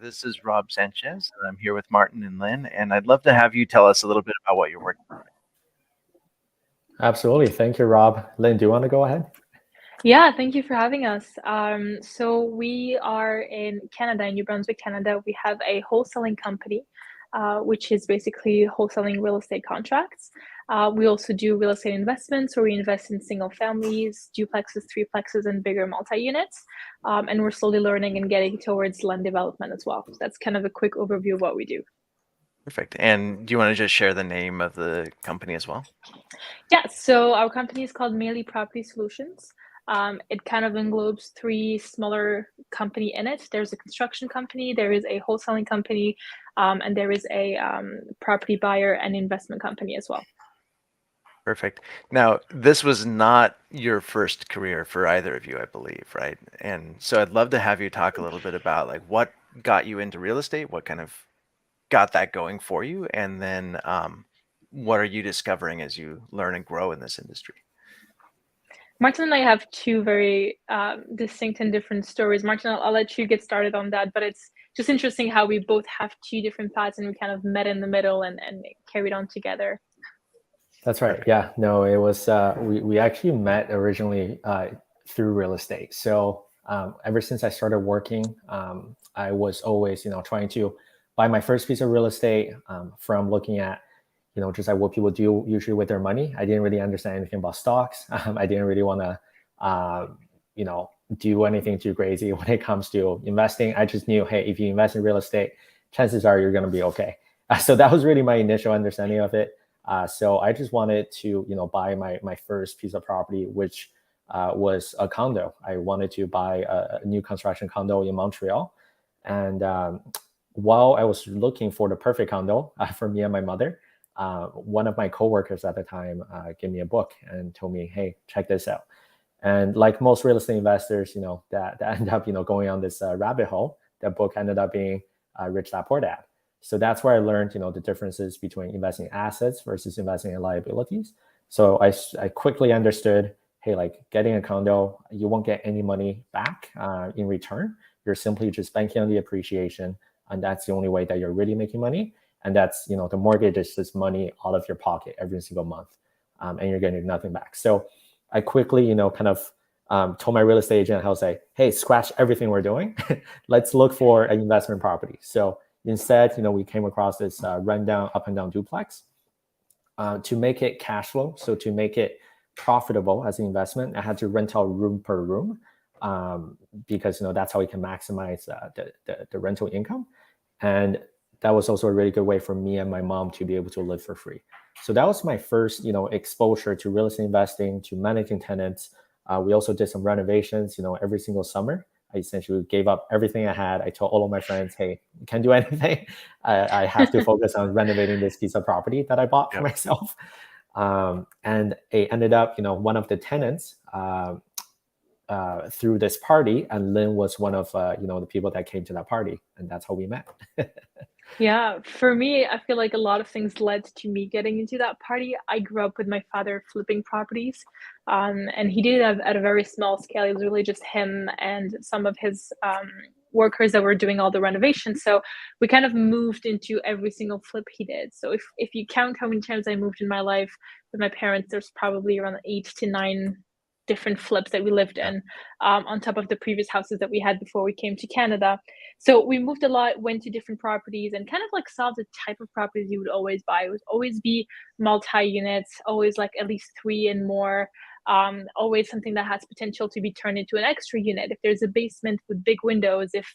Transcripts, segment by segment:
This is Rob Sanchez, and I'm here with Martin and Lynn, and I'd love to have you tell us a little bit about what you're working on. Absolutely. Thank you, Rob. Lynn, do you want to go ahead? Yeah, thank you for having us. So we are in Canada, in New Brunswick, Canada. We have a wholesaling company, which is basically wholesaling real estate contracts. We also do real estate investments, where we invest in single families, duplexes, threeplexes, and bigger multi-units. And we're slowly learning and getting towards land development as well. So that's kind of a quick overview of what we do. Perfect. And do you want to just share the name of the company as well? Yeah, so our company is called Meily Property Solutions. It kind of englobes three smaller company in it. There's a construction company, there is a wholesaling company, and there is a property buyer and investment company as well. Perfect. Now, this was not your first career for either of you, I believe, right? And so I'd love to have you talk a little bit about like what got you into real estate, what kind of got that going for you, and then what are you discovering as you learn and grow in this industry? Martin and I have two very distinct and different stories. Martin, I'll let you get started on that, but it's just interesting how we both have two different paths and we kind of met in the middle and carried on together. That's right. Yeah, no, it was, we actually met originally through real estate. So ever since I started working, I was always, trying to buy my first piece of real estate from looking at, just like what people do usually with their money. I didn't really understand anything about stocks. I didn't really want to, do anything too crazy when it comes to investing. I just knew, hey, if you invest in real estate, chances are you're going to be okay. So that was really my initial understanding of it. So I just wanted to, buy my first piece of property, which was a condo. I wanted to buy a new construction condo in Montreal. And while I was looking for the perfect condo for me and my mother, one of my coworkers at the time gave me a book and told me, hey, check this out. And like most real estate investors, that end up, going on this rabbit hole, that book ended up being Rich Dad Poor Dad. So that's where I learned, the differences between investing in assets versus investing in liabilities. So I quickly understood, hey, like getting a condo, you won't get any money back in return. You're simply just banking on the appreciation. And that's the only way that you're really making money. And that's, the mortgage is just money out of your pocket every single month. And you're getting nothing back. So I quickly, kind of told my real estate agent, I was like, hey, scratch everything we're doing. Let's look for an investment property. So instead, we came across this rundown up and down duplex to make it cash flow. So to make it profitable as an investment, I had to rent out room per room because, that's how we can maximize the rental income. And that was also a really good way for me and my mom to be able to live for free. So that was my first, exposure to real estate investing, to managing tenants. We also did some renovations, every single summer. I essentially gave up everything I had. I told all of my friends, hey, you can't do anything. I have to focus on renovating this piece of property that I bought for myself. And it ended up, one of the tenants through this party, and Lynn was one of, the people that came to that party, and that's how we met. Yeah, for me, I feel like a lot of things led to me getting into that party. I grew up with my father flipping properties, and he did it at a very small scale. It was really just him and some of his workers that were doing all the renovations. So we kind of moved into every single flip he did. So if you count how many times I moved in my life with my parents, there's probably around 8 to 9 different flips that we lived in, on top of the previous houses that we had before we came to Canada. So we moved a lot, went to different properties, and kind of like saw the type of properties you would always buy. It would always be multi-units, always like at least 3 and more. Always something that has potential to be turned into an extra unit. If there's a basement with big windows, if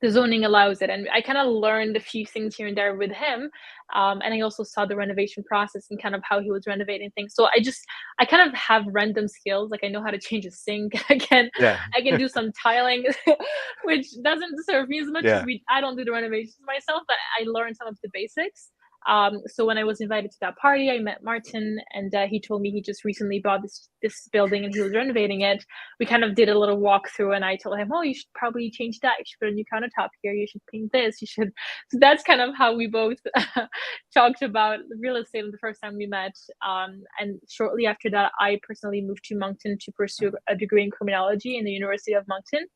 the zoning allows it. And I kind of learned a few things here and there with him. And I also saw the renovation process and kind of how he was renovating things. So I kind of have random skills. Like I know how to change a sink. I can do some tiling, which doesn't serve me as much as I don't do the renovations myself, but I learned some of the basics. So when I was invited to that party, I met Martin, and he told me he just recently bought this building and he was renovating it. We kind of did a little walkthrough, and I told him, "Oh, you should probably change that. You should put a new countertop here. You should paint this. You should." So that's kind of how we both talked about real estate the first time we met. And shortly after that, I personally moved to Moncton to pursue a degree in criminology in the University of Moncton.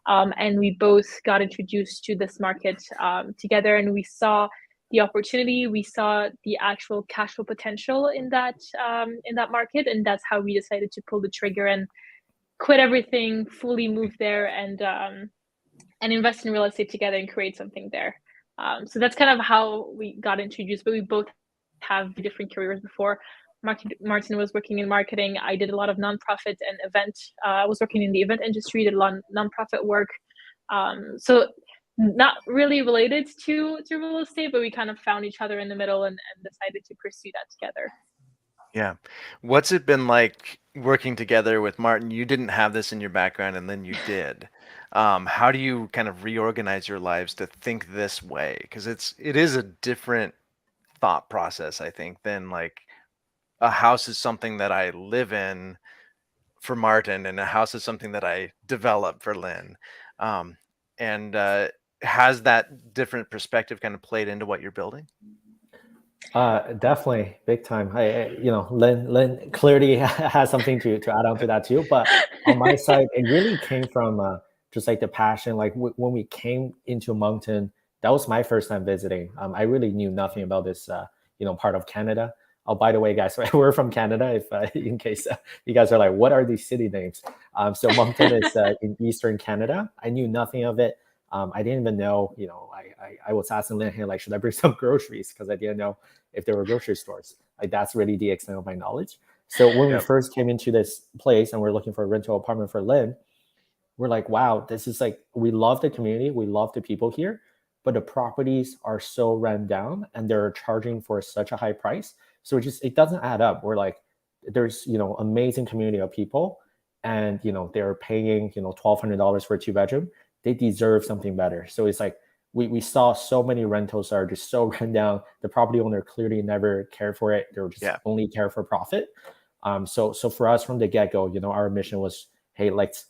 And we both got introduced to this market together, and we saw the opportunity, we saw the actual cash flow potential in that market, and that's how we decided to pull the trigger and quit everything, fully move there, and invest in real estate together and create something there. So that's kind of how we got introduced. But we both have different careers before. Martin was working in marketing. I did a lot of nonprofit and event. I was working in the event industry, did a lot of nonprofit work. So not really related to real estate, but we kind of found each other in the middle and decided to pursue that together. Yeah. What's it been like working together with Martin? You didn't have this in your background and then you did. How do you kind of reorganize your lives to think this way? Because it is a different thought process, I think, than like a house is something that I live in for Martin and a house is something that I develop for Lynn. And has that different perspective kind of played into what you're building? Definitely big time. Lynn clearly has something to add on to that too. But on my side, it really came from just like the passion. Like when we came into Moncton, that was my first time visiting. I really knew nothing about this, part of Canada. Oh, by the way, guys, we're from Canada. If in case you guys are like, what are these city names? So Moncton is in Eastern Canada. I knew nothing of it. I didn't even know, I was asking Lynn here, like, should I bring some groceries? Because I didn't know if there were grocery stores. Like, that's really the extent of my knowledge. So when we first came into this place and we're looking for a rental apartment for Lynn, we're like, wow, this is like, we love the community. We love the people here, but the properties are so run down and they're charging for such a high price. So it doesn't add up. We're like, there's, amazing community of people and, they're paying, $1,200 for a 2-bedroom. They deserve something better. So it's like, we saw so many rentals are just so run down. The property owner clearly never cared for it. They were just only care for profit. So for us from the get-go, our mission was, hey, let's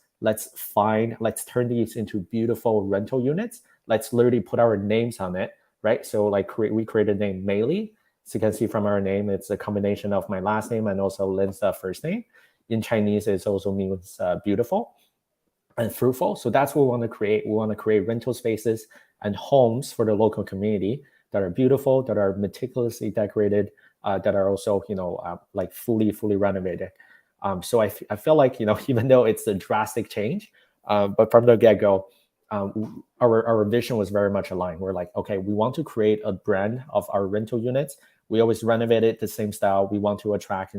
turn these into beautiful rental units. Let's literally put our names on it, right? So like we created the name Meily. So you can see from our name, it's a combination of my last name and also Lynn's first name. In Chinese, it also means beautiful and fruitful. So that's what we want to create. We want to create rental spaces and homes for the local community that are beautiful, that are meticulously decorated, that are also, like fully renovated. So I feel like, even though it's a drastic change, but from the get-go, our vision was very much aligned. We're like, okay, we want to create a brand of our rental units. We always renovate it the same style. We want to attract,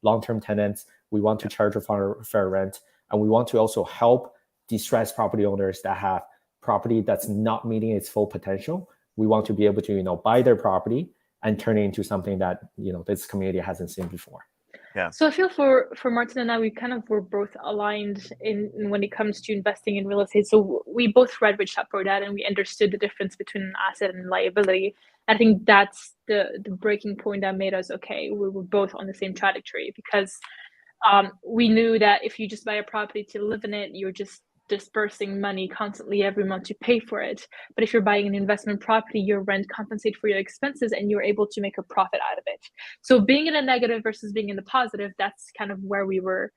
long-term tenants. We want to charge a fair rent. And we want to also help distressed property owners that have property that's not meeting its full potential. We want to be able to, buy their property and turn it into something that, this community hasn't seen before. Yeah. So I feel for Martin and I, we kind of were both aligned in when it comes to investing in real estate. So we both read Rich Dad Poor Dad, and we understood the difference between an asset and liability. I think that's the breaking point that made us okay. We were both on the same trajectory because we knew that if you just buy a property to live in it, you're just dispersing money constantly every month to pay for it. But if you're buying an investment property, your rent compensates for your expenses and you're able to make a profit out of it. So being in a negative versus being in the positive, that's kind of where we were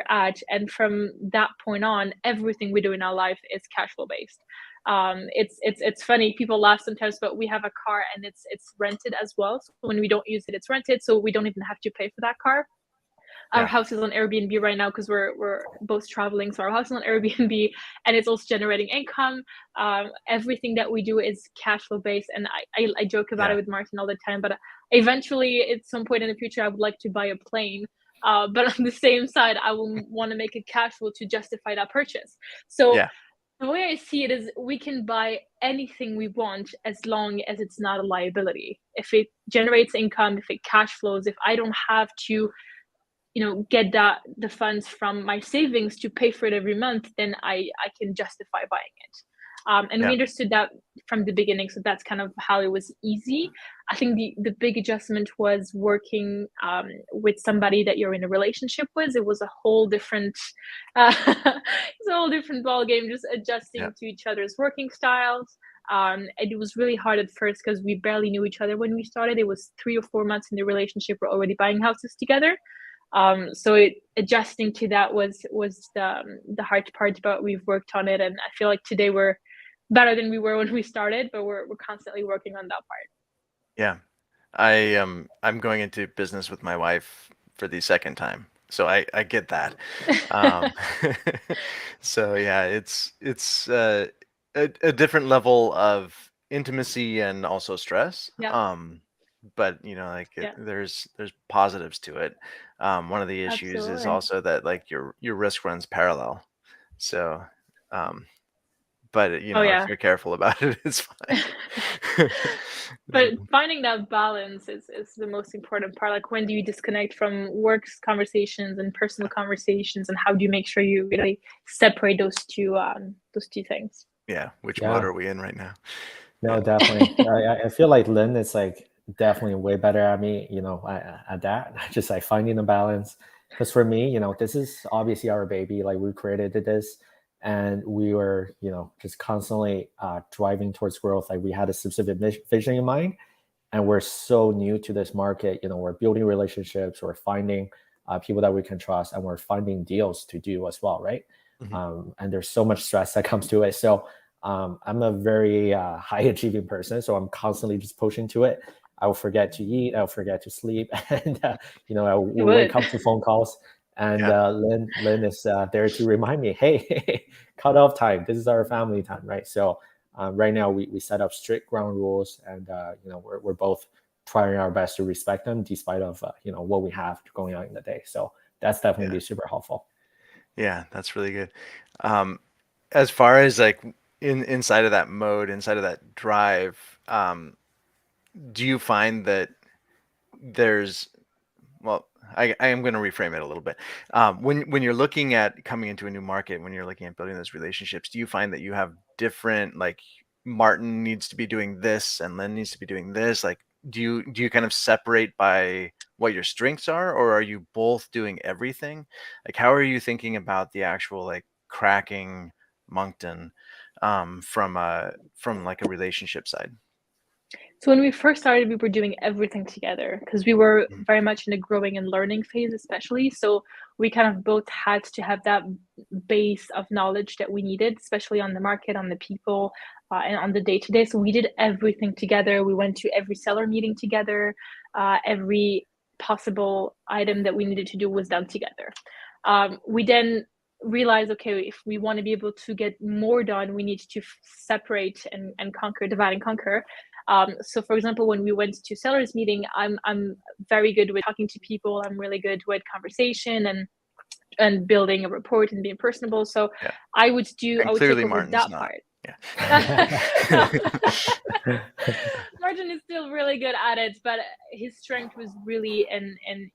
at. And from that point on, everything we do in our life is cash flow based. It's funny, people laugh sometimes, but we have a car and it's rented as well. So when we don't use it, it's rented. So we don't even have to pay for that car. Our house is on Airbnb right now because we're both traveling. So our house is on Airbnb and it's also generating income. Everything that we do is cash flow based. And I joke about it with Martin all the time, but eventually at some point in the future, I would like to buy a plane. But on the same side, I will want to make it cash flow to justify that purchase. So the way I see it is we can buy anything we want as long as it's not a liability. If it generates income, if it cash flows, if I don't have to get the funds from my savings to pay for it every month, then I can justify buying it. And we understood that from the beginning. So that's kind of how it was easy. I think the big adjustment was working with somebody that you're in a relationship with. It was a whole different, it's a whole different ball game, just adjusting to each other's working styles. And it was really hard at first because we barely knew each other when we started. It was 3 or 4 months in the relationship. We're already buying houses together. So adjusting to that was the hard part, but we've worked on it, and I feel like today we're better than we were when we started, but we're constantly working on that part. Yeah. I'm going into business with my wife for the second time, so I get that. Um, so yeah, it's a different level of intimacy and also stress. Yeah, But you know, like yeah, there's positives to it. One of the issues is absolutely. also that like your risk runs parallel. So, but you Oh know, if yeah. you're careful about it, it's fine. But finding that balance is the most important part. Like, when do you disconnect from work conversations and personal conversations, and how do you make sure you really separate those two things? Yeah, which mode Yeah. are we in right now? No, Yeah. definitely. I feel like Lynn is like definitely way better at me, at that. Just like finding a balance. Because for me, this is obviously our baby. Like we created this, and we were, just constantly driving towards growth. Like we had a specific vision in mind, and we're so new to this market. We're building relationships, we're finding people that we can trust, and we're finding deals to do as well, right? Mhm. And there's so much stress that comes to it. So I'm a very high achieving person, so I'm constantly just pushing to it. I will forget to eat, I'll forget to sleep, and I You will wake would. up to phone calls. And Yeah. Lynn is there to remind me, hey, cut off time. This is our family time, right? So right now we set up strict ground rules, and we're both trying our best to respect them despite of what we have going on in the day. So that's definitely Yeah. be super helpful. Yeah, that's really good. Um, as far as like inside of that mode, inside of that drive, do you find that there's well, I am going to reframe it a little bit. When you're looking at coming into a new market, when you're looking at building those relationships, do you find that you have different like Martin needs to be doing this and Lynn needs to be doing this? Like, do you kind of separate by what your strengths are, or are you both doing everything? Like, how are you thinking about the actual like cracking Moncton from like a relationship side? So when we first started, we were doing everything together because we were Mhm. very much in the growing and learning phase, especially. So we kind of both had to have that base of knowledge that we needed, especially on the market, on the people, and on the day to day. So we did everything together. We went to every seller meeting together. Every possible item that we needed to do was done together. We then realized, okay, if we want to be able to get more done, we need to separate and conquer, divide and conquer. So for example, when we went to sellers meeting, I'm very good with talking to people. I'm really good with conversation and building a report and being personable. So Yeah, I and would take clearly over Martin's that not. part. Yeah. No. Martin is still really good at it, but his strength was really in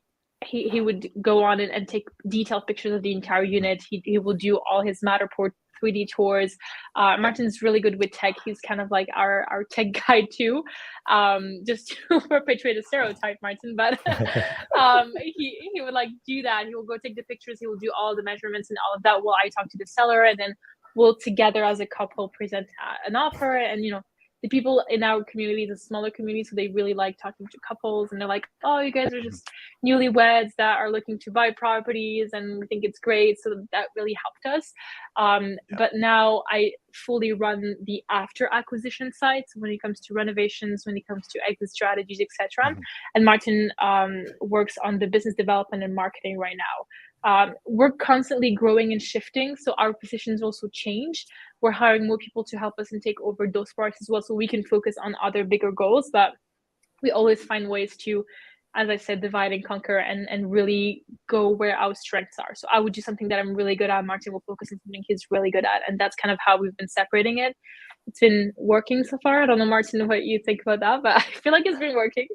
he would go on and take detailed pictures of the entire unit. He will do all his Matterport 3D tours. Yeah. Martin's really good with tech. He's kind of like our tech guy too, just to perpetuate a stereotype, Martin. But he would like do that. He will go take the pictures. He will do all the measurements and all of that while I talk to the seller, and then we'll together as a couple present an offer. And the people in our community is a smaller community, so they really like talking to couples, and they're like, oh, you guys are Mhm. just newlyweds that are looking to buy properties, and we think it's great. So that really helped us. Yeah. But now I fully run the after acquisition side, so when it comes to renovations, when it comes to exit strategies, etc. Mhm. And Martin works on the business development and marketing right now. We're constantly growing and shifting, so our positions also change. We're hiring more people to help us and take over those parts as well, so we can focus on other bigger goals. But we always find ways to, as I said, divide and conquer and really go where our strengths are. So I would do something that I'm really good at. Martin will focus on something he's really good at, and that's kind of how we've been separating it. It's been working so far. I don't know, Martin, what you think about that, but I feel like it's been working.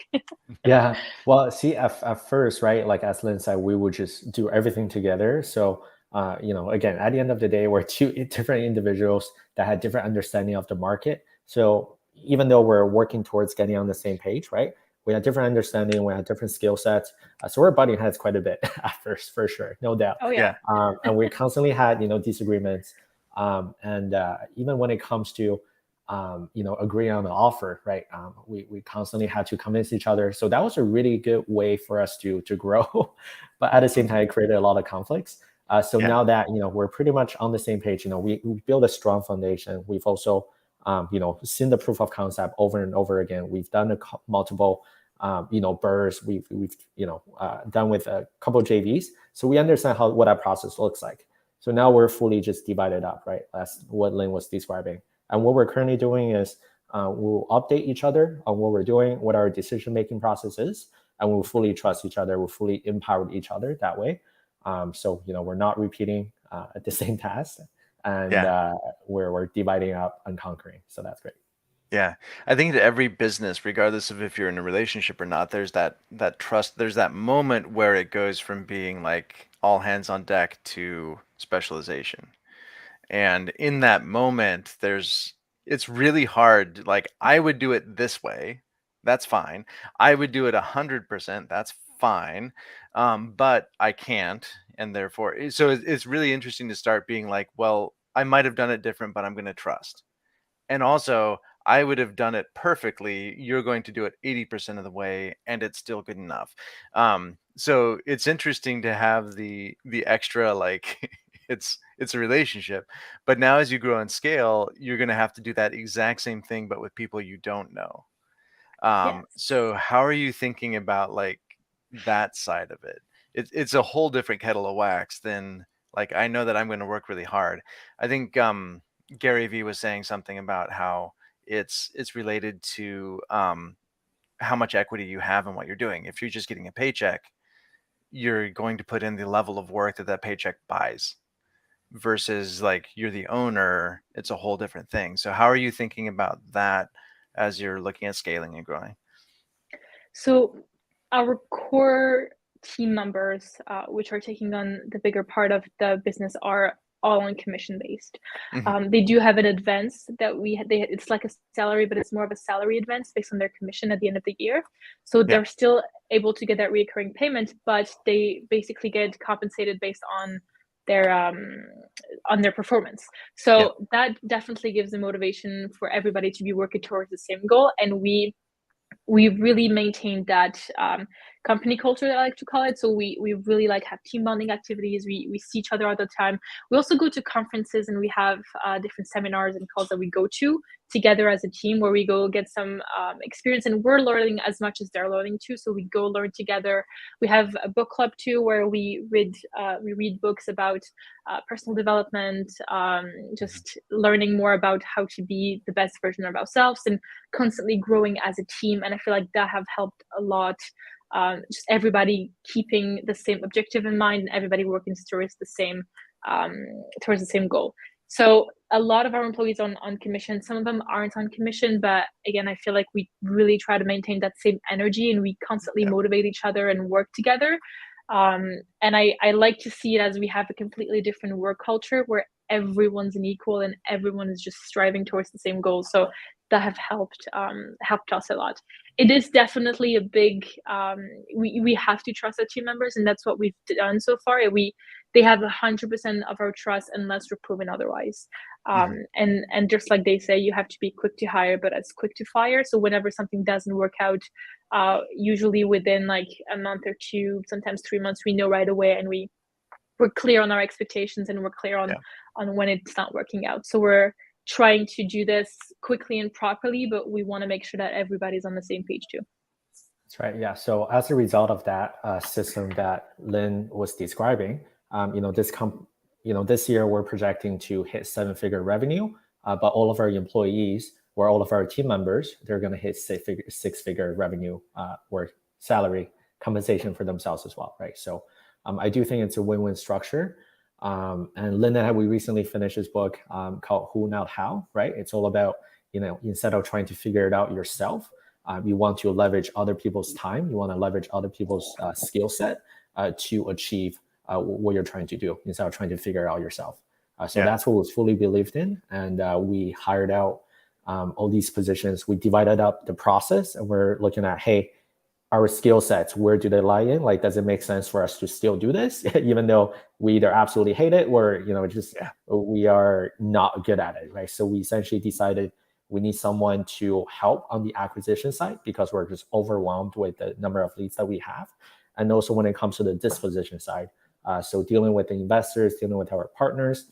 Yeah. Well, see, at first, right, like as Lynn said, we would just do everything together. So again, at the end of the day, we're two different individuals that had different understanding of the market. So even though we're working towards getting on the same page, right? We had different understanding, we had different skill sets. So we're butting heads quite a bit at first, for sure, no doubt. Oh yeah. And we constantly had, disagreements. And even when it comes to, agreeing on the offer, right? We constantly had to convince each other. So that was a really good way for us to grow. But at the same time, it created a lot of conflicts. So now that, we're pretty much on the same page, we build a strong foundation. We've also, seen the proof of concept over and over again. We've done multiple, BRRRRs. We've done with a couple of JVs. So we understand what that process looks like. So now we're fully just divided up, right? That's what Lynn was describing. And what we're currently doing is we'll update each other on what we're doing, what our decision-making process is, and we'll fully trust each other. We'll fully empower each other that way. So, we're not repeating the same task, and we're dividing up and conquering. So that's great. Yeah, I think that every business, regardless of if you're in a relationship or not, there's that trust. There's that moment where it goes from being like all hands on deck to specialization. And in that moment, it's really hard. Like, I would do it this way. That's fine. I would do it 100%. That's fine. But I can't. And therefore, so it's really interesting to start being like, well, I might have done it different, but I'm going to trust. And also, I would have done it perfectly. You're going to do it 80% of the way, and it's still good enough. So it's interesting to have the extra, like, it's a relationship. But now as you grow and scale, you're going to have to do that exact same thing, but with people you don't know. Yes. So how are you thinking about like that side of it? It's a whole different kettle of wax than like, I know that I'm going to work really hard. I think Gary Vee was saying something about how it's related to how much equity you have in what you're doing. If you're just getting a paycheck, you're going to put in the level of work that paycheck buys, versus like you're the owner. It's a whole different thing. So how are you thinking about that as you're looking at scaling and growing? So our core team members, which are taking on the bigger part of the business, are all on commission based. They do have an advance that it's like a salary, but it's more of a salary advance based on their commission at the end of the year. So they're still able to get that recurring payment, but they basically get compensated based on their performance. So that definitely gives a motivation for everybody to be working towards the same goal. And we really maintained that company culture, that I like to call it. So we really like have team bonding activities. We see each other all the time. We also go to conferences, and we have different seminars and calls that we go to together as a team, where we go get some experience, and we're learning as much as they're learning too. So we go learn together. We have a book club too, where we read books about personal development, just learning more about how to be the best version of ourselves, and constantly growing as a team. And I feel like that have helped a lot. Just everybody keeping the same objective in mind, and everybody working towards the same goal. So a lot of our employees are on commission. Some of them aren't on commission, but again, I feel like we really try to maintain that same energy, and we constantly motivate each other and work together. And I like to see it as we have a completely different work culture where everyone's an equal and everyone is just striving towards the same goal. So that have helped us a lot. It is definitely a big, we have to trust our team members, and that's what we've done so far. They have 100% of our trust unless we're proven otherwise. And just like they say, you have to be quick to hire, but as quick to fire. So whenever something doesn't work out, usually within like a month or two, sometimes 3 months, we know right away, and we're clear on our expectations, and we're clear on when it's not working out. So we're trying to do this quickly and properly, but we want to make sure that everybody's on the same page too. That's right. Yeah. So as a result of that system that Lynn was describing, this year we're projecting to hit 7-figure revenue, but all of our employees, or all of our team members, they're going to hit 6-figure revenue or salary compensation for themselves as well, right? So I do think it's a win-win structure. And Lynn and I, we recently finished this book called Who Not How, right? It's all about, instead of trying to figure it out yourself, you want to leverage other people's time. You want to leverage other people's skill set to achieve what you're trying to do instead of trying to figure it out yourself. So Yeah. that's what was fully believed in. And we hired out all these positions. We divided up the process, and we're looking at, hey, our skill sets, where do they lie in? Like, does it make sense for us to still do this, even though we either absolutely hate it or, just we are not good at it, right? So we essentially decided we need someone to help on the acquisition side because we're just overwhelmed with the number of leads that we have. And also when it comes to the disposition side, so dealing with the investors, dealing with our partners,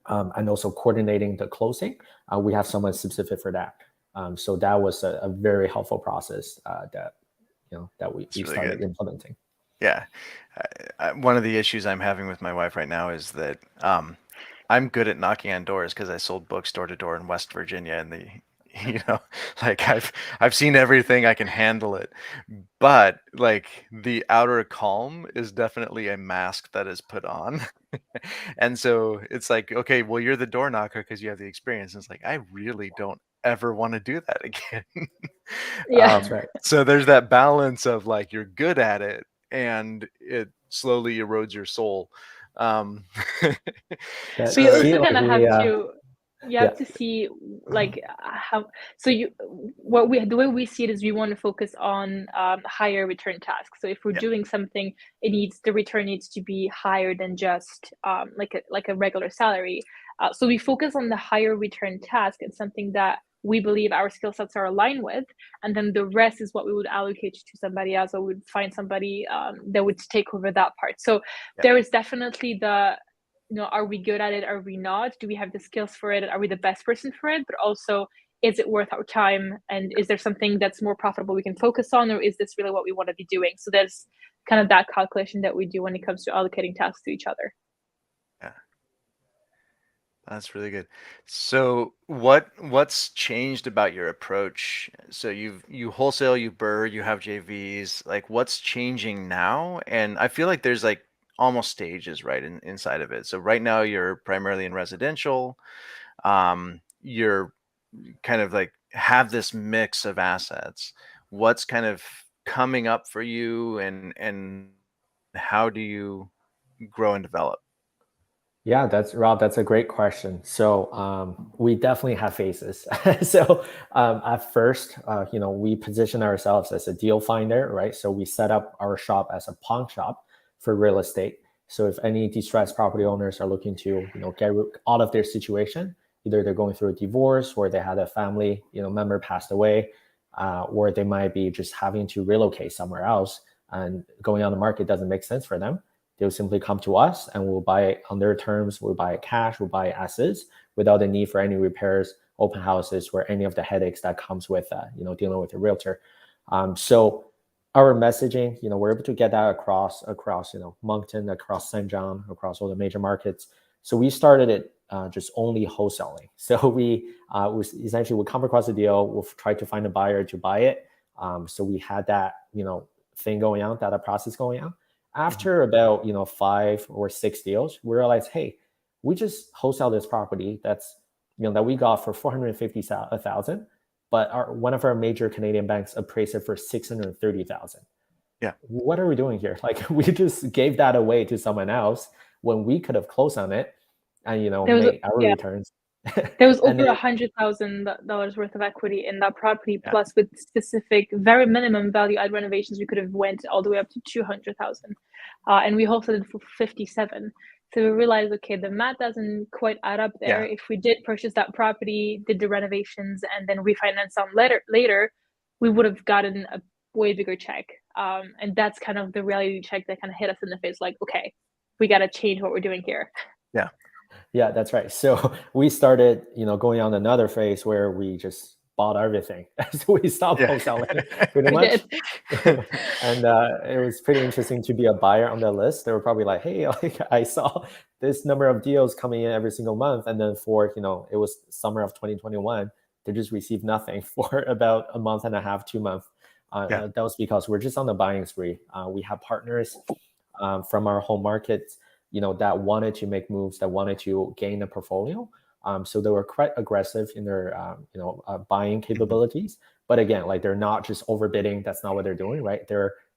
and also coordinating the closing, we have someone specific for that. So that was a very helpful process that we really started good. implementing. Yeah. One of the issues I'm having with my wife right now is that I'm good at knocking on doors because I sold books door to door in West Virginia, and like I've seen everything, I can handle it. But like the outer calm is definitely a mask that is put on. And so it's like, okay, well, you're the door knocker because you have the experience. And it's like, I really don't ever want to do that again. Yeah. That's right. So there's that balance of like you're good at it and it slowly erodes your soul. Um, So you so also kind of have we, to see like how the way we see it is we want to focus on higher return tasks. So if we're doing something, the return needs to be higher than just like a regular salary. So we focus on the higher return task and something that we believe our skill sets are aligned with, and then the rest is what we would allocate to somebody else, or would find somebody that would take over that part. So there is definitely are we good at it? Are we not? Do we have the skills for it? Are we the best person for it? But also, is it worth our time? And is there something that's more profitable we can focus on? Or is this really what we want to be doing? So there's kind of that calculation that we do when it comes to allocating tasks to each other. Yeah. That's really good. So what's changed about your approach? So you wholesale, you BRRRR, you have JVs. Like what's changing now? And I feel like there's like almost stages, right, inside of it. So right now you're primarily in residential. You're kind of like have this mix of assets. What's kind of coming up for you, and how do you grow and develop? Yeah, Rob. That's a great question. So we definitely have phases. So at first, we position ourselves as a deal finder, right? So we set up our shop as a pawn shop for real estate. So if any distressed property owners are looking to, get out of their situation, either they're going through a divorce, or they had a family, member passed away, or they might be just having to relocate somewhere else, and going on the market doesn't make sense for them. They'll simply come to us and we'll buy it on their terms. We'll buy it cash, we'll buy it as is, without the need for any repairs, open houses, or any of the headaches that comes with, dealing with a realtor. So our messaging, we're able to get that across, Moncton, across St. John, across all the major markets. So we started it just only wholesaling. So we essentially would come across a deal, we'll try to find a buyer to buy it. So we had that, thing going on, that process going on. After about 5 or 6 deals, we realized, hey, we just wholesale this property that's that we got for $450,000, but one of our major Canadian banks appraised it for $630,000. Yeah. What are we doing here? Like we just gave that away to someone else when we could have closed on it and made our returns. There was over $100,000 worth of equity in that property, plus with specific, very minimum value add renovations, we could have went all the way up to 200,000, and we wholesaled it for 57. So we realized, okay, the math doesn't quite add up there. If we did purchase that property, did the renovations, and then refinance them later, we would have gotten a way bigger check. And that's kind of the reality check that kind of hit us in the face. Like, okay, we got to change what we're doing here. Yeah. Yeah, that's right. So we started, going on another phase where we just bought everything. So we stopped wholesaling pretty much. And it was pretty interesting to be a buyer on the list. They were probably like, hey, like I saw this number of deals coming in every single month. And then for, it was summer of 2021, they just received nothing for about a month and a half, 2 months. That was because we're just on the buying spree. We have partners from our home markets, that wanted to make moves, that wanted to gain a portfolio. So they were quite aggressive in their, buying capabilities. But again, like they're not just overbidding. That's not what they're doing, right?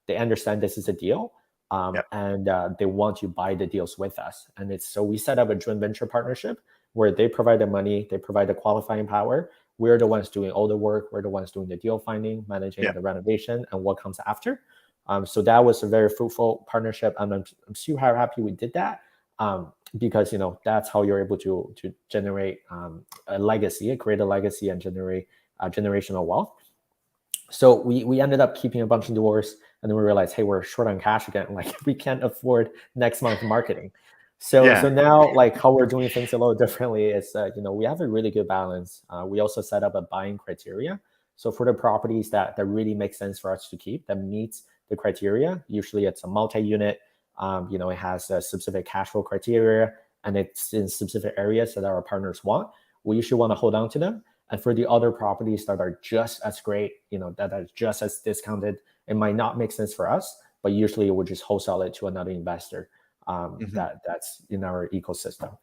They understand this is a deal. Yep. and they want to buy the deals with us. And so we set up a joint venture partnership where they provide the money, they provide the qualifying power. We're the ones doing all the work. We're the ones doing the deal finding, managing Yeah. the renovation, and what comes after. So that was a very fruitful partnership, and I'm super happy we did that, because that's how you're able to generate a legacy, create a legacy, and generate generational wealth. So we ended up keeping a bunch of doors, and then we realized, hey, we're short on cash again. Like, we can't afford next month marketing. So Yeah. now, like, how we're doing things a little differently is we have a really good balance. We also set up a buying criteria. So for the properties that really make sense for us to keep, that meets the criteria, usually it's a multi-unit. It has a specific cash flow criteria, and it's in specific areas that our partners want. We usually want to hold on to them. And for the other properties that are just as great, that are just as discounted, it might not make sense for us, but usually we'll just wholesale it to another investor that's in our ecosystem.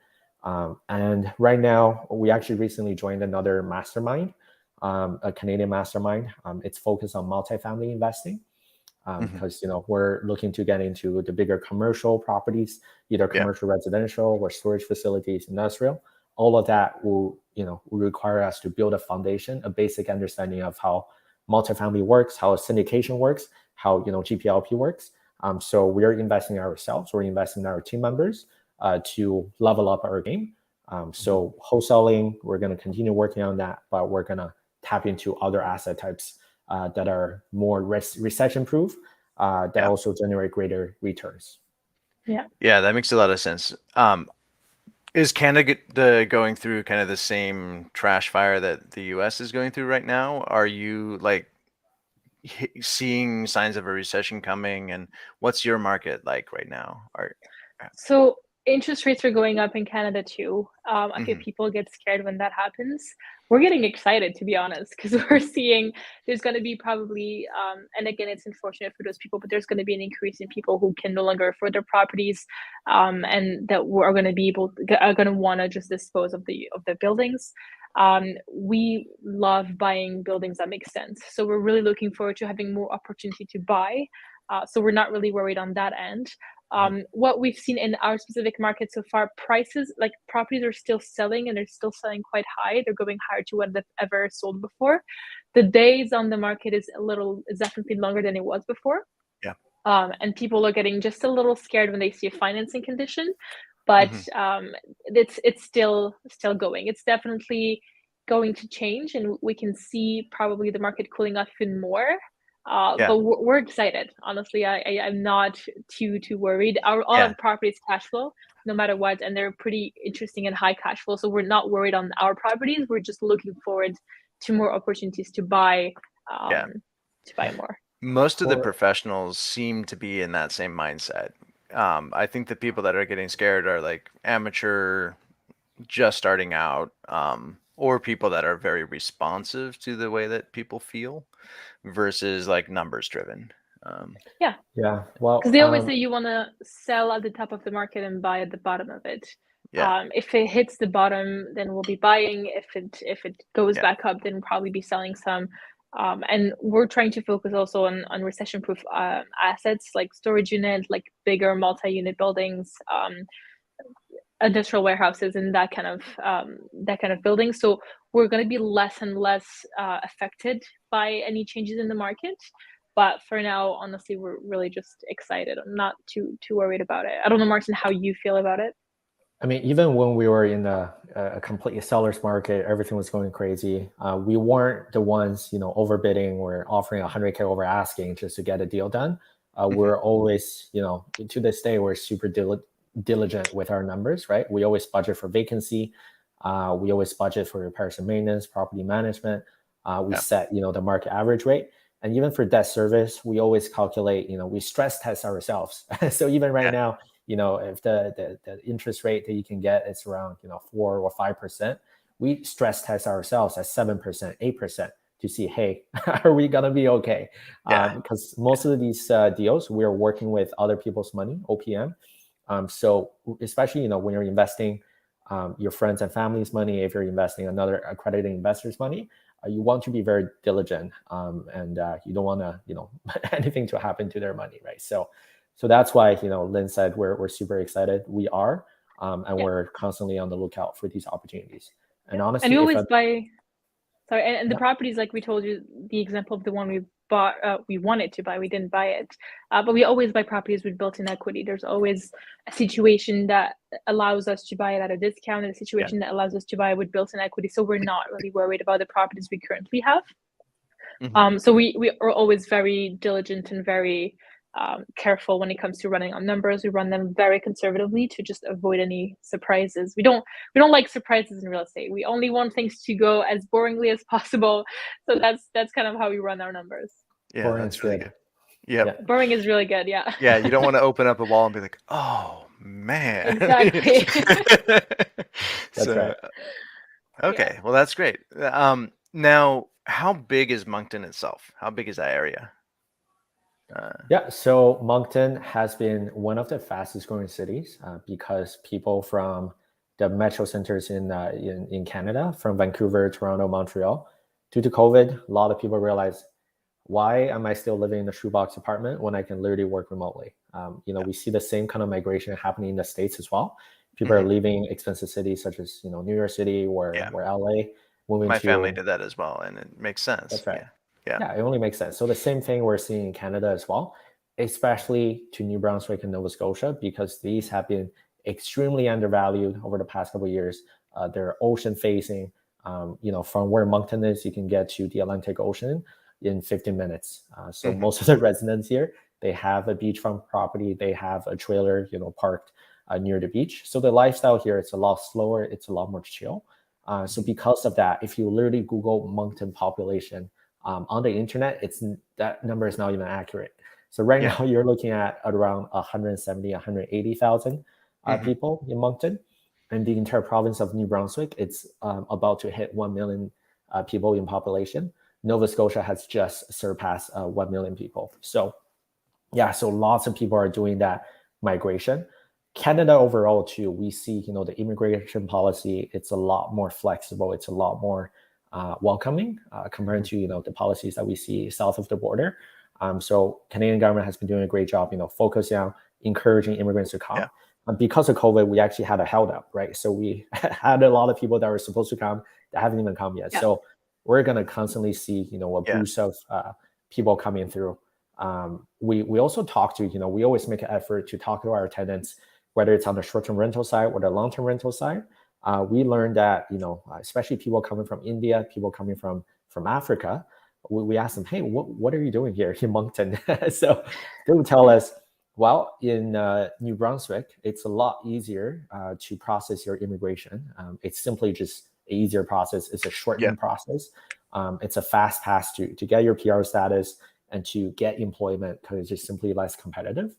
And right now, we actually recently joined another mastermind, a Canadian mastermind. It's focused on multifamily investing, because we're looking to get into the bigger commercial properties, either Yeah. commercial residential or storage facilities, industrial. All of that will require us to build a foundation, a basic understanding of how multifamily works, how syndication works, how GPLP works. So we're investing in ourselves, we're investing in our team members to level up our game. So wholesaling, we're going to continue working on that, but we're going to tap into other asset types that are more recession proof, that also generate greater returns. Yeah, that makes a lot of sense. Is Canada going through kind of the same trash fire that the US is going through right now? Are you like seeing signs of a recession coming, and what's your market like right now? So interest rates are going up in Canada too. I feel Mhm. people get scared when that happens. We're getting excited, to be honest, because we're seeing there's going to be probably, and again, it's unfortunate for those people, but there's going to be an increase in people who can no longer afford their properties, and that are going to are going to want to just dispose of the buildings. We love buying buildings that make sense, so we're really looking forward to having more opportunity to buy. So we're not really worried on that end. What we've seen in our specific market so far, prices, like properties, are still selling, and they're still selling quite high. They're going higher to what they've ever sold before. The days on the market is definitely longer than it was before. Yeah. And people are getting just a little scared when they see a financing condition, but it's still going. It's definitely going to change, and we can see probably the market cooling off even more. But we're excited. Honestly, I'm not too worried. All our properties cash flow no matter what, and they're pretty interesting and high cash flow. So we're not worried on our properties. We're just looking forward to more opportunities to buy more. Most of the professionals seem to be in that same mindset. I think the people that are getting scared are like amateur, just starting out, or people that are very responsive to the way that people feel versus like numbers driven. Well, because they always say you want to sell at the top of the market and buy at the bottom of it. If it hits the bottom, then we'll be buying. If it goes back up, then we'll probably be selling some. And we're trying to focus also on recession proof assets like storage unit, like bigger multi-unit buildings, industrial warehouses, and that kind of building. So we're going to be less and less affected by any changes in the market. But for now, honestly, we're really just excited. I'm not too worried about it. I don't know, Martin, how you feel about it. I mean, even when we were in a complete seller's market, everything was going crazy. We weren't the ones, overbidding or offering 100K over asking just to get a deal done. We're always, to this day, we're super diligent with our numbers, right? We always budget for vacancy. We always budget for repairs and maintenance, property management. We set, the market average rate. And even for debt service, we always calculate, we stress test ourselves. So even right now, if the interest rate that you can get is around, 4 or 5%, we stress test ourselves at 7%, 8% to see, hey, are we going to be okay? Because most of these deals, we're working with other people's money, OPM. So especially, when you're investing your friends and family's money, if you're investing another accredited investor's money, you want to be very diligent, and you don't want to, anything to happen to their money, right? So So that's why, Lynn said we're super excited. We are, and Yeah. we're constantly on the lookout for these opportunities. And Yeah. And honestly, we if always buy, sorry, and the yeah, properties, like we told you, the example of the one we bought, we wanted to buy, we didn't buy it. But we always buy properties with built-in equity. There's always a situation that allows us to buy it at a discount, and a situation that allows us to buy with built-in equity. So we're not really worried about the properties we currently have. So we are always very diligent and very careful when it comes to running on numbers. We run them very conservatively to just avoid any surprises. We don't like surprises in real estate. We only want things to go as boringly as possible. So that's kind of how we run our numbers. Yeah, boring that's is really good. good. Yep. Yeah. Boring is really good. Yeah. Yeah, you don't want to open up a wall and be like, "Oh man." Exactly. That's So, right. okay, well that's great. Now, how big is Moncton itself? How big is that area? Yeah, so Moncton has been one of the fastest growing cities because people from the metro centers in Canada, from Vancouver, Toronto, Montreal, due to COVID, a lot of people realize, why am I still living in a shoebox apartment when I can literally work remotely? We see the same kind of migration happening in the States as well. People are leaving expensive cities such as New York City Yeah, or LA, moving my family to. did that as well, and it makes sense. That's right. Yeah, yeah, Yeah, it only makes sense. So the same thing we're seeing in Canada as well, especially to New Brunswick and Nova Scotia, because these have been extremely undervalued over the past couple of years. They're ocean facing. From where Moncton is, you can get to the Atlantic Ocean in 15 minutes. So most of the residents here, they have a beachfront property. They have a trailer, parked near the beach. So the lifestyle here, it's a lot slower. It's a lot more chill. So because of that, if you literally Google Moncton population on the internet, that number is not even accurate. So right yeah. now you're looking at around 170, 180,000 people in Moncton. And the entire province of New Brunswick, it's about to hit 1 million people in population. Nova Scotia has just surpassed 1 million people. So yeah, so lots of people are doing that migration. Canada overall too, we see, the immigration policy, it's a lot more flexible. It's a lot more welcoming compared to, the policies that we see south of the border. So Canadian government has been doing a great job, focusing on encouraging immigrants to come. Yeah. Because of COVID, we actually had a held up, right? So we had a lot of people that were supposed to come that haven't even come yet. Yeah. So we're going to constantly see, a boost of people coming through. We also talk to, we always make an effort to talk to our tenants, whether it's on the short-term rental side or the long-term rental side. We learned that, especially people coming from India, people coming from Africa, we ask them, hey, what are you doing here in Moncton? So they would tell us, well, in New Brunswick, it's a lot easier to process your immigration. It's simply just an easier process. It's a shortened process. It's a fast pass to get your PR status and to get employment because it's just simply less competitive.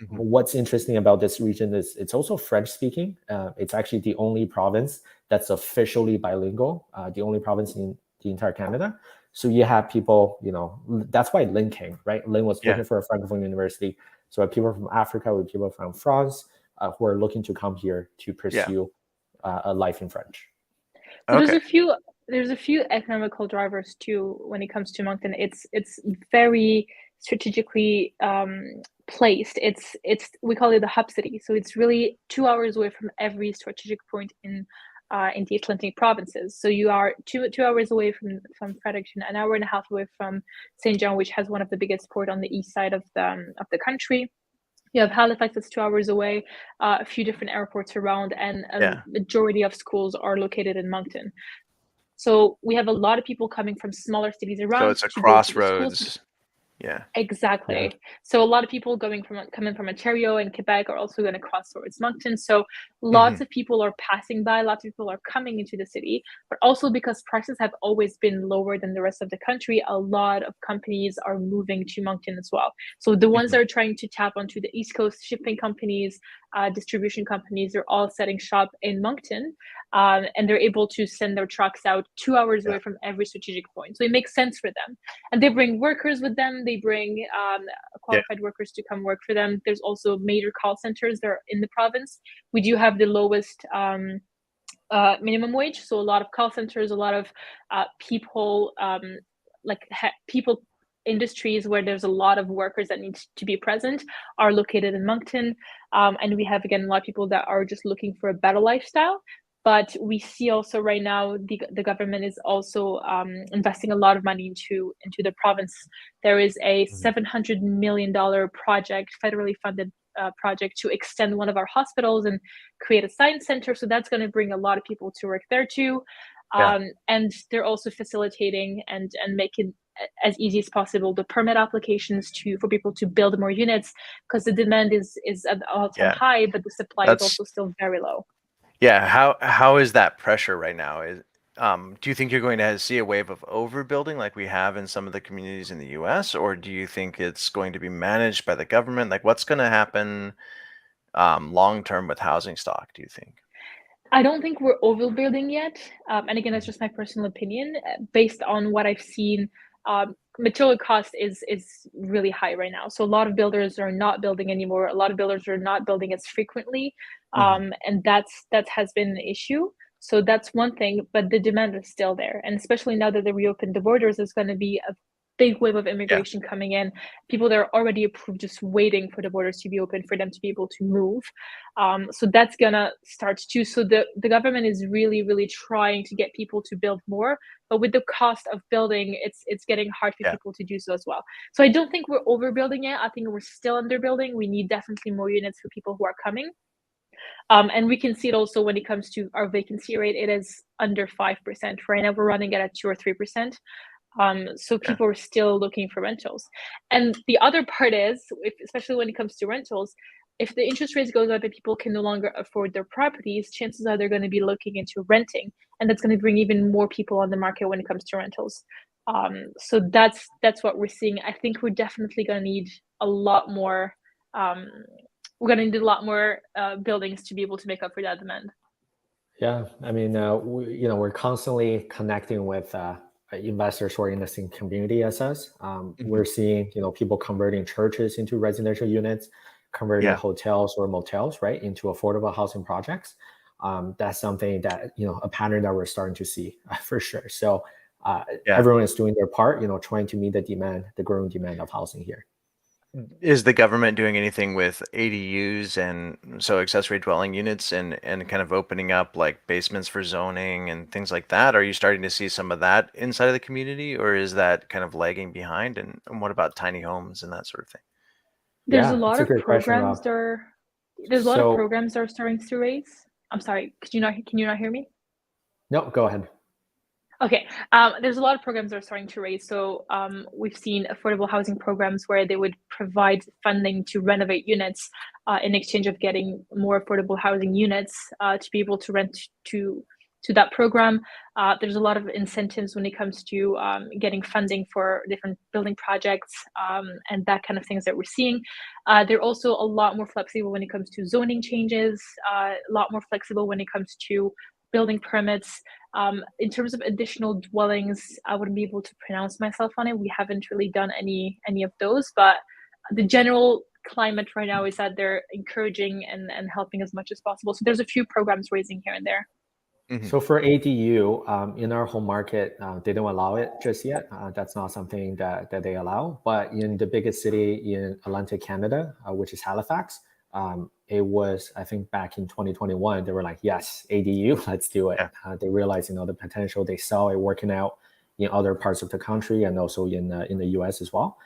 What's interesting about this region is it's also French speaking. It's actually the only province that's officially bilingual, the only province in the entire Canada. So you have people, that's why Lynn came, right? Lynn was looking for a Francophone university. So we have people from Africa, we have people from France who are looking to come here to pursue a life in French. So there's a few economical drivers too when it comes to Moncton. It's very strategically placed. It's we call it the hub city. So it's really 2 hours away from every strategic point in the Atlantic provinces. So you are two hours away from Fredericton, an hour and a half away from St. John, which has one of the biggest port on the east side of the country. You have Halifax that's 2 hours away, a few different airports around, and a majority of schools are located in Moncton. So we have a lot of people coming from smaller cities around. So it's a to go to the schools. crossroads. Yeah. Exactly. Yeah. So a lot of people coming from Ontario and Quebec are also going to cross towards Moncton. So lots of people are passing by, lots of people are coming into the city, but also because prices have always been lower than the rest of the country, a lot of companies are moving to Moncton as well. So the ones that are trying to tap onto the East Coast, shipping companies, distribution companies, they're all setting shop in Moncton, and they're able to send their trucks out 2 hours away from every strategic point. So it makes sense for them. And they bring workers with them. They bring qualified workers to come work for them. There's also major call centers that are in the province. We do have the lowest minimum wage. So a lot of call centers, a lot of people, people industries where there's a lot of workers that need to be present are located in Moncton. And we have, again, a lot of people that are just looking for a better lifestyle. But we see also right now the government is also investing a lot of money into the province. There is a $700 million project, federally funded project, to extend one of our hospitals and create a science center. So that's going to bring a lot of people to work there too. And they're also facilitating and making as easy as possible the permit applications for people to build more units, because the demand is at an all-time high, but the supply is also still very low. Yeah. How is that pressure right now? Do you think you're going to see a wave of overbuilding like we have in some of the communities in the US, or do you think it's going to be managed by the government? Like, what's going to happen long term with housing stock, do you think? I don't think we're overbuilding yet. And again, that's just my personal opinion. Based on what I've seen, material cost is really high right now. So a lot of builders are not building anymore. A lot of builders are not building as frequently. And that has been an issue. So that's one thing, but the demand is still there. And especially now that they reopened the borders, there's going to be a big wave of immigration coming in. People that are already approved, just waiting for the borders to be open for them to be able to move. So that's gonna start too. So the government is really, really trying to get people to build more, but with the cost of building, it's getting hard for people to do so as well. So I don't think we're overbuilding it. I think we're still underbuilding. We need definitely more units for people who are coming. And we can see it also when it comes to our vacancy rate. It is under 5%. Right now we're running at 2 or 3%. So people are still looking for rentals. And the other part is, especially when it comes to rentals, if the interest rates goes up and people can no longer afford their properties, chances are they're going to be looking into renting, and that's going to bring even more people on the market when it comes to rentals. So that's what we're seeing. I think we're definitely going to need a lot more. We're going to need a lot more buildings to be able to make up for that demand. Yeah, I mean, we're constantly connecting with investors who are in the same community as us. We're seeing, people converting churches into residential units, converting hotels or motels, right, into affordable housing projects. That's something that, a pattern that we're starting to see for sure. So everyone is doing their part, trying to meet the growing demand of housing here. Is the government doing anything with ADUs and so accessory dwelling units and kind of opening up like basements for zoning and things like that? Are you starting to see some of that inside of the community, or is that kind of lagging behind? And what about tiny homes and that sort of thing? There's a lot of programs that are starting to raise. I'm sorry, can you not hear me? No, go ahead. Okay, there's a lot of programs that are starting to raise. So we've seen affordable housing programs where they would provide funding to renovate units in exchange of getting more affordable housing units to be able to rent to that program. There's a lot of incentives when it comes to getting funding for different building projects and that kind of things that we're seeing. They're also a lot more flexible when it comes to zoning changes, a lot more flexible when it comes to building permits. In terms of additional dwellings, I wouldn't be able to pronounce myself on it. We haven't really done any of those, but the general climate right now is that they're encouraging and helping as much as possible. So there's a few programs raising here and there. So for ADU, in our home market, they don't allow it just yet. That's not something that they allow. But in the biggest city in Atlantic Canada, which is Halifax, it was, I think back in 2021, they were like, yes, ADU, let's do it. They realized, the potential. They saw it working out in other parts of the country and also in the US as well.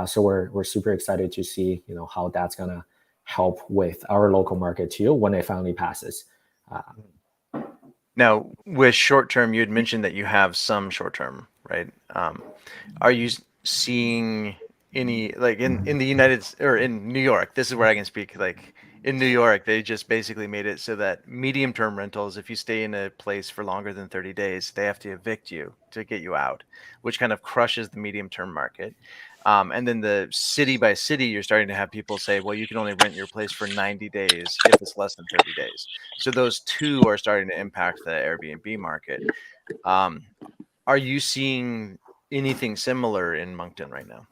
So we're super excited to see, how that's going to help with our local market too when it finally passes. Now, with short-term, you had mentioned that you have some short-term, right? Are you seeing any, like in the in New York, this is where I can speak, like in New York, they just basically made it so that medium-term rentals, if you stay in a place for longer than 30 days, they have to evict you to get you out, which kind of crushes the medium-term market. And then the city by city, you're starting to have people say, well, you can only rent your place for 90 days if it's less than 30 days. So those two are starting to impact the Airbnb market. Are you seeing anything similar in Moncton right now?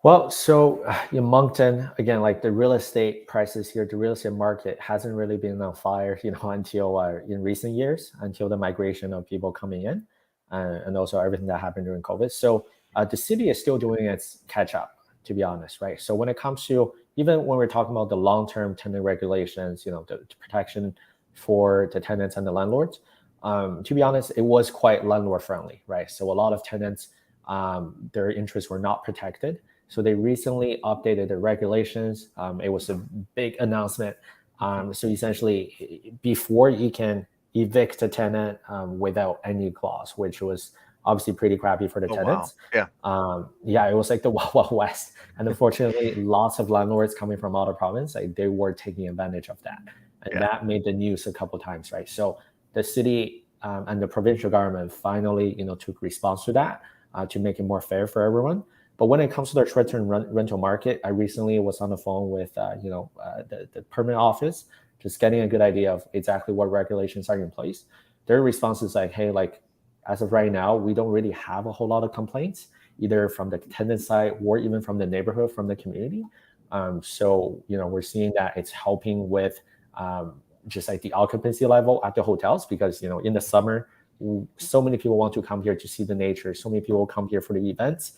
Well, so in Moncton, again, like the real estate prices here, the real estate market hasn't really been on fire, until in recent years, until the migration of people coming in, and also everything that happened during COVID. So the city is still doing its catch up, to be honest, right? So when it comes to, even when we're talking about the long-term tenant regulations, the protection for the tenants and the landlords, to be honest, it was quite landlord friendly, right? So a lot of tenants, their interests were not protected. So they recently updated the regulations. It was a big announcement. So essentially, before you can evict a tenant without any clause, which was obviously pretty crappy for the tenants. Wow. Yeah, it was like the Wild Wild West. And unfortunately, lots of landlords coming from other province, like they were taking advantage of that. And that made the news a couple of times, right? So the city and the provincial government finally, took response to that to make it more fair for everyone. But when it comes to the short-term rental market, I recently was on the phone with, the permit office, just getting a good idea of exactly what regulations are in place. Their response is like, hey, like as of right now, we don't really have a whole lot of complaints, either from the tenant side or even from the neighborhood, from the community. So, we're seeing that it's helping with just like the occupancy level at the hotels, because, in the summer, so many people want to come here to see the nature. So many people come here for the events,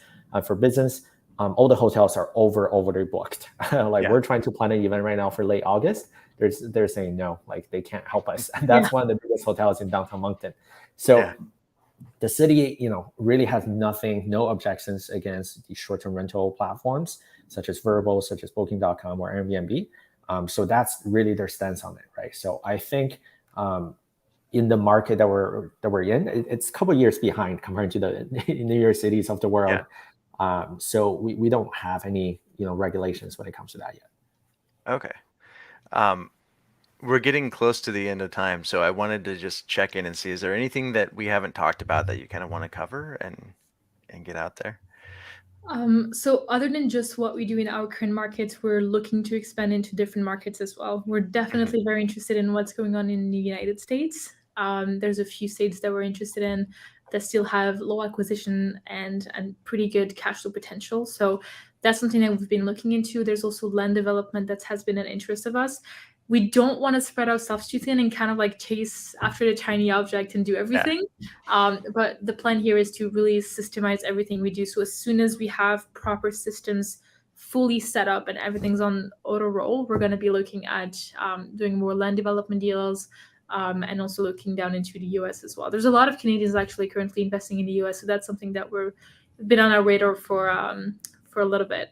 for business. All the hotels are overly booked. We're trying to plan an event right now for late August. They're saying no, like they can't help us. And that's one of the biggest hotels in downtown Moncton. So the city, really has no objections against the short-term rental platforms such as Vrbo, such as Booking.com or Airbnb. So that's really their stance on it, right? So I think in the market that we're in, it's a couple of years behind compared to the New York cities of the world. So we don't have any regulations when it comes to that yet. Okay. We're getting close to the end of time, so I wanted to just check in and see, is there anything that we haven't talked about that you kind of want to cover and get out there? So other than just what we do in our current markets, we're looking to expand into different markets as well. We're definitely very interested in what's going on in the United States. There's a few states that we're interested in that still have low acquisition and pretty good cash flow potential. So that's something that we've been looking into. There's also land development that has been an interest of us. We don't want to spread ourselves too thin and kind of like chase after the tiny object and do everything. But the plan here is to really systemize everything we do. So as soon as we have proper systems fully set up and everything's on auto roll, we're going to be looking at doing more land development deals, and also looking down into the US as well. There's a lot of Canadians actually currently investing in the US, so that's something that we've been on our radar for a little bit.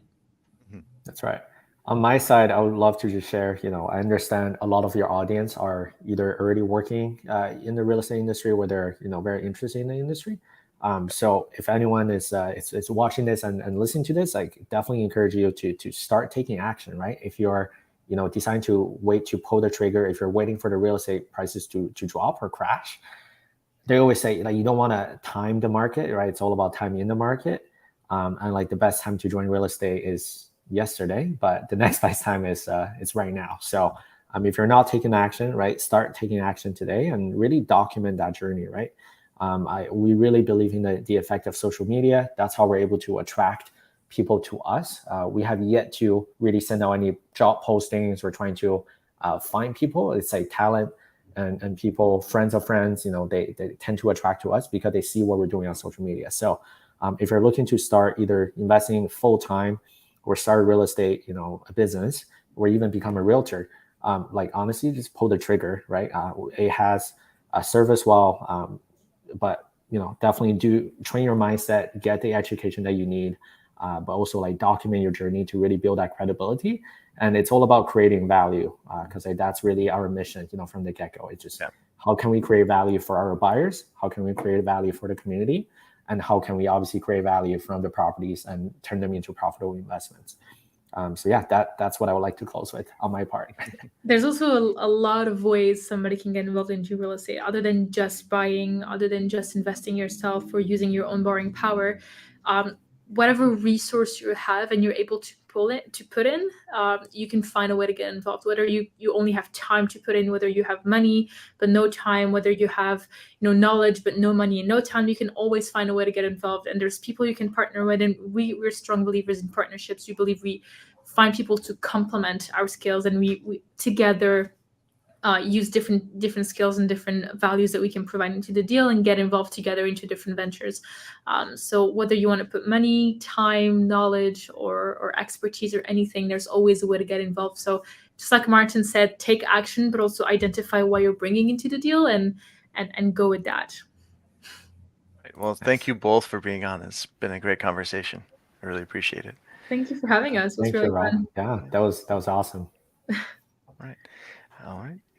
That's right. On my side, I would love to just share, I understand a lot of your audience are either already working in the real estate industry or they're, very interested in the industry. So if anyone is watching this and listening to this, I definitely encourage you to start taking action, right? If you're, deciding to wait to pull the trigger, if you're waiting for the real estate prices to drop or crash, they always say, you don't want to time the market, right? It's all about timing in the market. And like the best time to join real estate is yesterday, but the next best time is right now. So if you're not taking action, right, start taking action today and really document that journey, right? We really believe in the effect of social media. That's how we're able to attract people to us. We have yet to really send out any job postings. We're trying to find people. It's like talent and people, friends of friends, they tend to attract to us because they see what we're doing on social media. So if you're looking to start either investing full-time or start a real estate, a business, or even become a realtor, honestly, just pull the trigger, right? It has a service well, but definitely do train your mindset, get the education that you need, but also document your journey to really build that credibility. And it's all about creating value, because that's really our mission, from the get-go. It's just how can we create value for our buyers? How can we create value for the community? And how can we obviously create value from the properties and turn them into profitable investments? So that's what I would like to close with on my part. There's also a lot of ways somebody can get involved into real estate, other than just buying, other than just investing yourself or using your own borrowing power. Whatever resource you have and you're able to put in, you can find a way to get involved. Whether you only have time to put in, whether you have money but no time, whether you have knowledge but no money and no time, you can always find a way to get involved. And there's people you can partner with, and we're strong believers in partnerships. We believe we find people to complement our skills, and we together use different skills and different values that we can provide into the deal and get involved together into different ventures. So whether you want to put money, time, knowledge, or expertise or anything, there's always a way to get involved. So just like Martin said, take action, but also identify what you're bringing into the deal and go with that. Right. Well, thank you both for being on. It's been a great conversation. I really appreciate it. Thank you for having us. It was Thank really you, Rob. fun. Yeah, that was awesome. Right. All right.